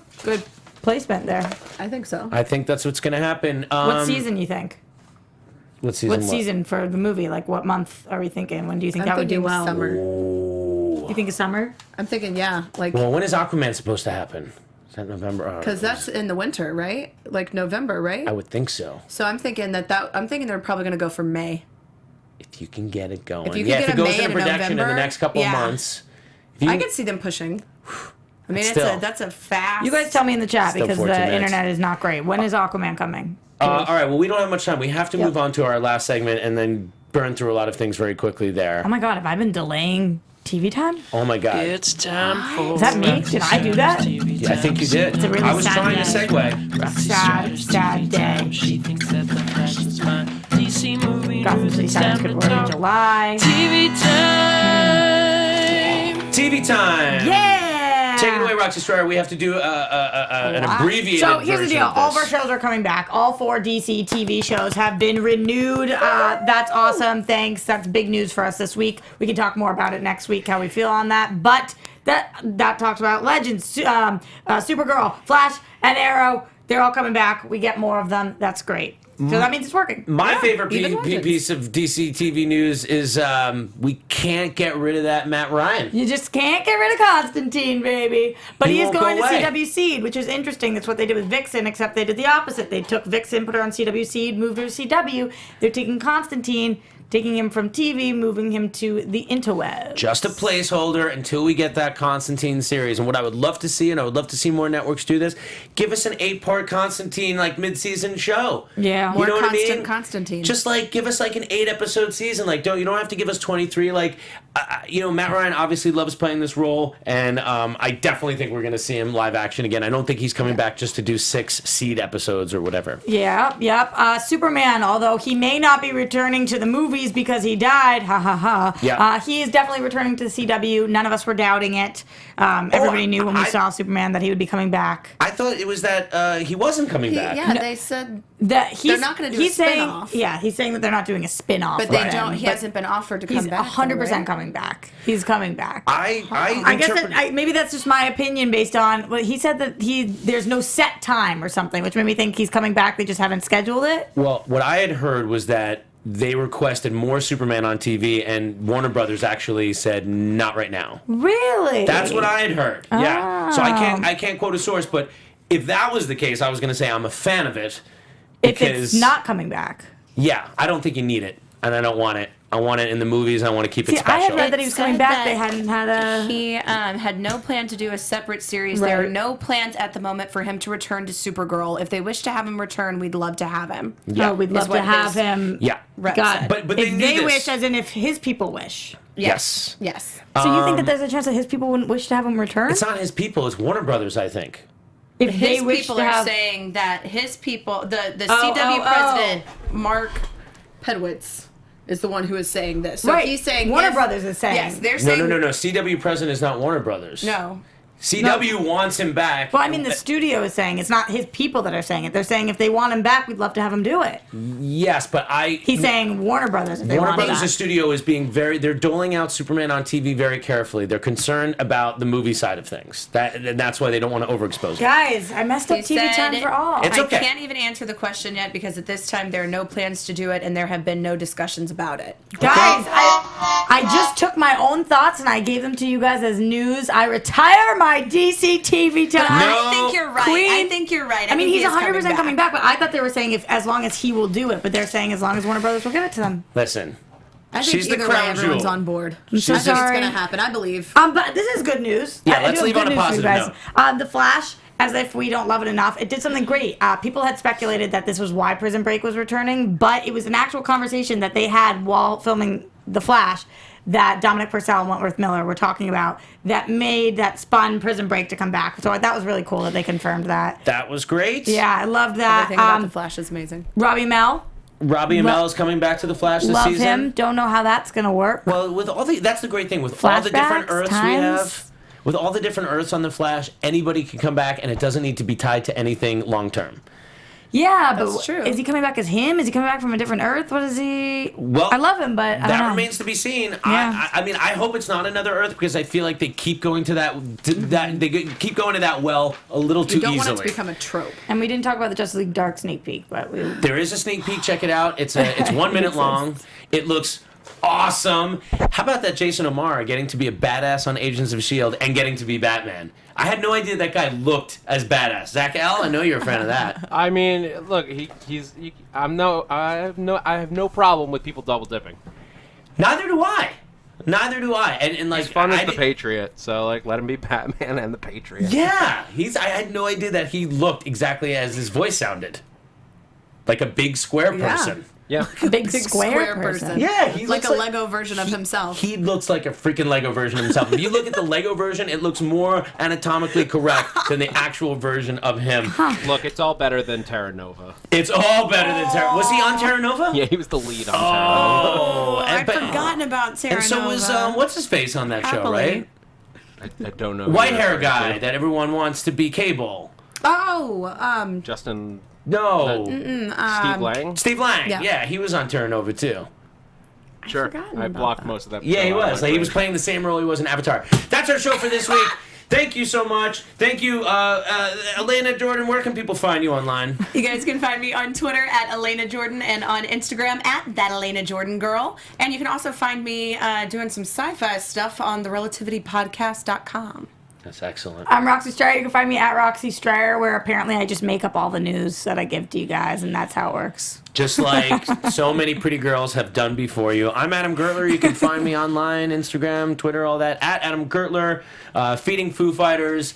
placement there. I think so. I think that's what's going to happen. What season you think? What season? What season for the movie? Like, what month are we thinking? When do you think I'm that would do thinking well? summer. You think it's summer? I'm thinking, yeah, like Well, when is Aquaman supposed to happen? Is that November? because that's in the winter, right? Like November, right? I would think so. So I'm thinking I'm thinking they're probably going to go for May. If you can get it going. If you yeah, can if get it a goes May into and a production in the November, next couple of yeah. months. If you I can- could see them pushing. I mean, Still. that's a fast. You guys tell me in the chat Still because the 14 minutes. internet is not great. When is Aquaman coming? all right, well, we don't have much time. We have to move on to our last segment and then burn through a lot of things very quickly there. Oh my god, have I been delaying TV time? Oh my God. It's time for Is that me? Did I do that? Yeah, I think you did. It's a really I was sad trying to day. segue. Sad day. She thinks that the Flash is my DC movie. Gotham City Sirens could work in July. TV time. TV time. Yeah! Take it away, Roxy Striar. We have to do an abbreviated So here's the version deal. of All of our this. shows are coming back. All 4 DC TV shows have been renewed. That's awesome. Thanks. That's big news for us this week. We can talk more about it next week, how we feel on that. But that talks about Legends, Supergirl, Flash, and Arrow. They're all coming back. We get more of them. That's great. So that means it's working. My favorite even Legends. piece of DC TV news is we can't get rid of that Matt Ryan. You just can't get rid of Constantine, baby. But He he is won't going go to away. CW Seed, which is interesting. That's what they did with Vixen, except they did the opposite. They took Vixen, put her on CW Seed, moved her to CW. They're taking Constantine, taking him from TV, moving him to the interwebs. Just a placeholder until we get that Constantine series. And what I would love to see, and I would love to see more networks do this, give us an 8-part Constantine like mid-season show. Yeah. You More know what I constant mean? Constantine. Just like give us like an 8-episode season. Like you don't have to give us 23. Like Matt Ryan obviously loves playing this role, and I definitely think we're gonna see him live action again. I don't think he's coming back just to do 6 Seed episodes or whatever. Yep. Superman, although he may not be returning to the movies because he died, Yeah. he is definitely returning to the CW. None of us were doubting it. Everybody knew when we saw Superman that he would be coming back. I thought it was that he wasn't coming back. Yeah, they said That They're not gonna do a he's saying, spin-off. Yeah, he's saying that they're not doing a spin-off. but of they him, don't. He but hasn't been offered to He's come back. 100% right? coming back. He's coming back. I guess interpret- maybe that's just my opinion based on what he said, that there's no set time or something, which made me think he's coming back. They just haven't scheduled it. Well, what I had heard was that they requested more Superman on TV, and Warner Brothers actually said not right now. Really? That's what I had heard. Yeah. So I can't quote a source, but if that was the case, I was going to say I'm a fan of it. If Because it's not coming back. yeah, I don't think you need it, and I don't want it. I want it in the movies. I want to keep it See, I special. had read that he was coming said back. that They hadn't had a. He had no plan to do a separate series. There are Right. no plans at the moment for him to return to Supergirl. If they wish to have him return, we'd love to have him. Yeah. Oh, we'd Is love to what have his him. Yeah. rep Got said. it. But they if knew they this. wish, as in if his people wish. Yes. Yes. So you think that there's a chance that his people wouldn't wish to have him return? It's not his people. It's Warner Brothers, I think. if they His wish people to are have. saying that his people, the Oh, CW oh, oh. president, Mark Pedwitz, is the one who is saying this. So Right. he's saying Warner if- Brothers is saying. Yes, they're No, saying no. CW president is not Warner Brothers. No. CW wants him back. Well, I mean, the studio is saying it's not his people that are saying it. They're saying if they want him back, we'd love to have him do it. Yes, but He's saying Warner Brothers if they Warner want him Brothers' back. studio is being they're doling out Superman on TV very carefully. They're concerned about the movie side of things. That's why they don't want to overexpose it. Guys, I messed up He TV time said- for all. It's okay. I can't even answer the question yet because at this time there are no plans to do it and there have been no discussions about it. Guys, I just took my own thoughts and I gave them to you guys as news. I retire my DC TV time. I think you're right. Queen. I think you're right. I mean, think he's he is 100% coming back, but I thought they were saying if as long as he will do it, but they're saying as long as Warner Brothers will give it to them. Listen, I think she's the either way, crown everyone's jewel. on board. I'm so I think it's sorry. going to happen. I believe. But this is good news. Yeah, I let's do have leave on good a news for you positive guys. The Flash as if we don't love it enough, it did something great. People had speculated that this was why Prison Break was returning, but it was an actual conversation that they had while filming The Flash that Dominic Purcell and Wentworth Miller were talking about that spun Prison Break to come back. So that was really cool that they confirmed that. That was great. Yeah, I loved that. Everything about The Flash is amazing. Robbie Amell is coming back to The Flash this love season. him. Don't know how that's going to work. Well, that's the great thing. With all the different Flashbacks, Earths we have, with all the different Earths on The Flash, anybody can come back, and it doesn't need to be tied to anything long term. Yeah, but That's true. Is he coming back as him? Is he coming back from a different Earth? What is he? Well, I love him, but I don't that know. remains to be seen. Yeah. I mean, I hope it's not another Earth because I feel like they keep going to keep going to that well a little too You don't easily. want it to become a trope. And we didn't talk about the Justice League Dark sneak peek, but There is a sneak peek. Check it out. It's 1 minute long. It looks awesome. How about that Jason O'Mara getting to be a badass on Agents of S.H.I.E.L.D. and getting to be Batman? I had no idea that guy looked as badass. Zach L., I know you're a fan of that. I mean, look, I have no problem with people double dipping. Neither do I. And like, He's fun as the Patriot, so like, let him be Batman and the Patriot. Yeah, I had no idea that he looked exactly as his voice sounded, like a big square person. Yeah. big square person. Yeah, he like looks a Lego version of himself. He looks like a freaking Lego version of himself. If you look at the Lego version, it looks more anatomically correct than the actual version of him. Look, it's all better than Terra Nova. It's all better than Terra. Was he on Terra Nova? Yeah, he was the lead on Terra Nova. Oh, I'd forgotten about Terra And so Nova. was what's his face on that show, right? I don't know. White hair guy that everyone wants to be Cable. Justin. No. Steve Lang? Steve Lang. Yeah. Yeah, he was on Terra Nova too. Sure. forgotten I about blocked that. most of that. Yeah, he show was. out. He was playing the same role he was in Avatar. That's our show for this week. Thank you so much. Thank you, Elena Jordan. Where can people find you online? You guys can find me on Twitter at Elena Jordan and on Instagram at That Elena Jordan Girl. And you can also find me doing some sci-fi stuff on therelativitypodcast.com. That's excellent. I'm Roxy Striar. You can find me at Roxy Striar, where apparently I just make up all the news that I give to you guys, and that's how it works. Just like so many pretty girls have done before you. I'm Adam Gertler. You can find me online, Instagram, Twitter, all that, at Adam Gertler, feeding Foo Fighters,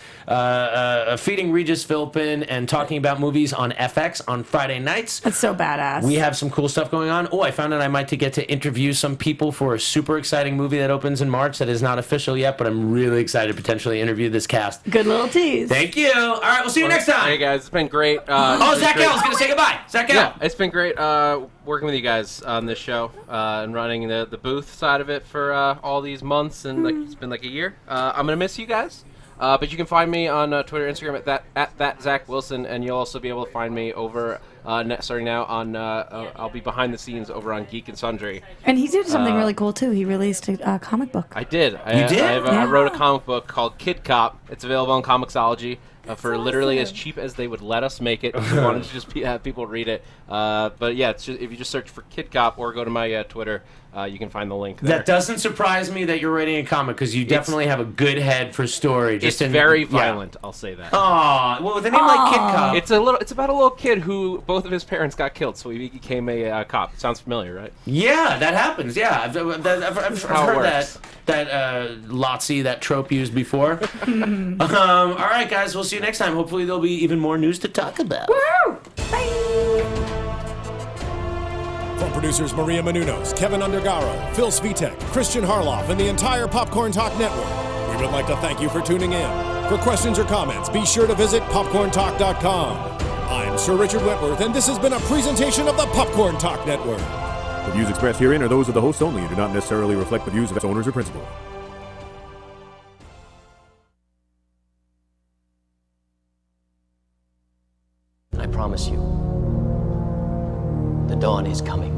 feeding Regis Philpin, and talking about movies on FX on Friday nights. That's so badass. We have some cool stuff going on. Oh, I found out I might get to interview some people for a super exciting movie that opens in March that is not official yet, but I'm really excited to potentially interview this cast. Good little tease. Thank you. All right, we'll see you next time. Hey, guys, it's been great. Zach L. is going to say goodbye. Zach L. Yeah, it's been great working with you guys on this show and running the booth side of it for all these months, and like it's been like a year. I'm gonna miss you guys, but you can find me on Twitter, Instagram at that Zach Wilson, and you'll also be able to find me over starting now on I'll be behind the scenes over on Geek and Sundry. And he did something really cool too. He released a comic book. I did. You did? I wrote a comic book called Kid Cop. It's available on Comixology. For literally as cheap as they would let us make it. If we wanted to just have people read it. But yeah, it's just, if you just search for Kid Cop or go to my Twitter, you can find the link there. That doesn't surprise me that you're writing a comic because you definitely have a good head for story. It's very violent, I'll say that. Aw, well, with a name like Kid Cop. It's about a little kid who both of his parents got killed, so he became a cop. Sounds familiar, right? Yeah, that happens. Yeah, I've heard that Lotzie, that trope used before. All right, guys, we'll see you next time. Hopefully there'll be even more news to talk about. Woo! Bye! From producers Maria Menounos, Kevin Undergaro, Phil Svitek, Kristian Harloff, and the entire Popcorn Talk Network, we would like to thank you for tuning in. For questions or comments, be sure to visit popcorntalk.com. I'm Sir Richard Wentworth, and this has been a presentation of the Popcorn Talk Network. The views expressed herein are those of the hosts only and do not necessarily reflect the views of its owners or principals. I promise you, the dawn is coming.